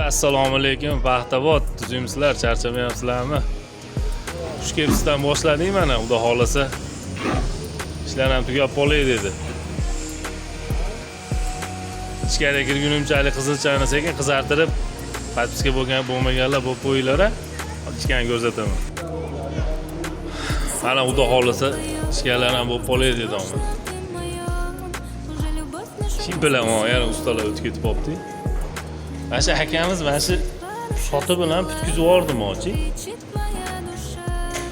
Assalomu alaykum, Paxtabod. Tuzimsizlar, charchamayapsizlarmi? Xush kelibsizdan boshladik mana, xudo xolasa. Ishlar ham tugab qolay dedi. Ichkariga kirgunimchalik qizilchani sekin qizartirib, patpiska bo'lmaganlar bo'lib qo'yinglar. Ichkani ko'rsataman. Mana xudo xolasa ichkarilar ham bo'lib qolay dedi. Kim bilaman, yana ustalar o'tib ketib qolibdi. Mana shu akamiz mana shu shoti bilan putkizib yubordim ochi.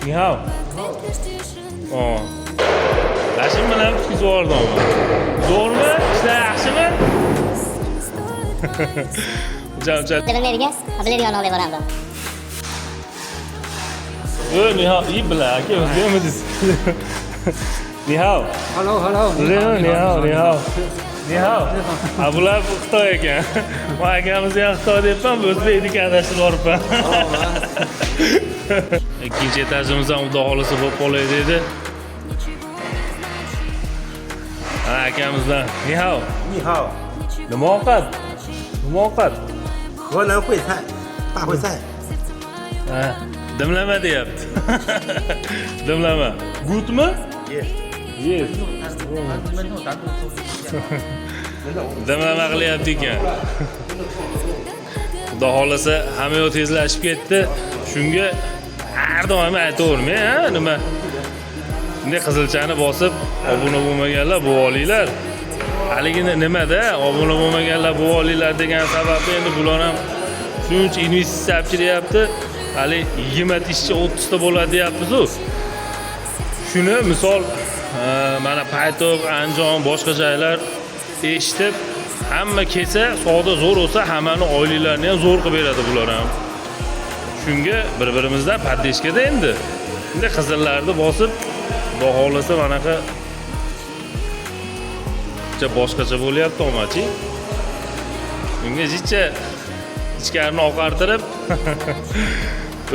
Nihao. Lashim bilan putkizib yubordim. Zo'rmi? Ishlar yaxshimi? Bilmaydigan, biladigan olib boramdi. Nihao, iyi bilan aka, o'zgarmi deysiz? Nihao. Hello. Nihao. Bular Xitoy ekan. Bu akamiz ham Xitoy debman, o'zbekniki adashib boribman. Ikkinchi etajimiz ham xudo xolasa bo'lib qolay dedi. Ana akamizdan Nihao. Nima ovqat? 河南烩菜，大烩菜。 Dimlama deyapti. Dimlama. Gutmi? Yes. Dimlama qilyapti ekan. Xudo xolasa hamma yo'q tezlashib ketdi. Shunga har doim aytavermay, nima? Bunday qizilchani bosib, obuna bo'lmaganlar bu olinglar. Haligini nimada obuna bo'lmaganlar bu olinglar degan sababda endi bular ham shuncha investitsiya chiryapti. Hali 20 ishchi 30 ta bo'ladi deyapmiz-ku. Shuni misol mana Paytoq, Andijon, boshqa joylar eshitib, hamma kelsa, savdo zo'r bo'lsa, hammani oilalarni ham zo'r qilib beradi bular ham. Shunga bir-birimizdan paddeshkada endi. Bunday qizillarni bosib, xudo xolasa manaqa boshqacha bo'lyapti omachi. Bunga jicha ichkarini oqartirib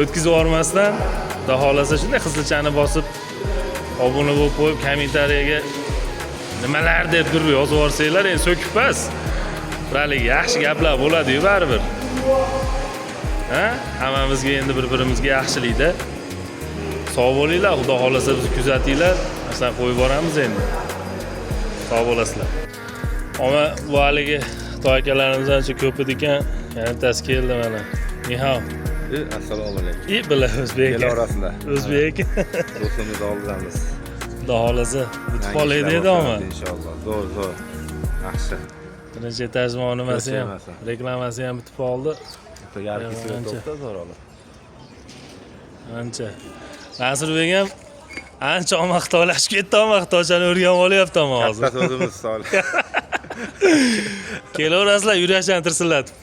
o'tkazib yubormasdan, xudo xolasa shunday qizilchani bosib obuna bo'lib qo'yib, kommentariyaga nimalar deb turib yozib yuborsanglar, endi so'kib pas. Hali yaxshi gaplar bo'ladi-yu baribir. Hammamizga endi bir-birimizga yaxshilikda. Sog' bo'linglar, xudo xolasa bizni kuzatinglar. Aslan qo'yib boramiz endi. Sog' bo'lasizlar. Ama bu haligi Xitoy akalarimizdan ancha ko'p ekan, yanitasi keldi mana. Nihao. Assalomu alaykum. Bilan o'zbek. El orasida. O'zbek. Do'stimizni oldimiz. Xudo xolasa bitib qolay dedi ama. Inshaalloh. Zo'r. Yaxshi. Birinchi etaj nimasi ham, reklamasi ham bitib qoldi. Ancha. Nasrbek ham ancha xitoylashib ketdi, xitoychani o'rganib olyapti hozir. Katta o'zimiz solih. Kelaverasizlar, yurashni tirsillatib.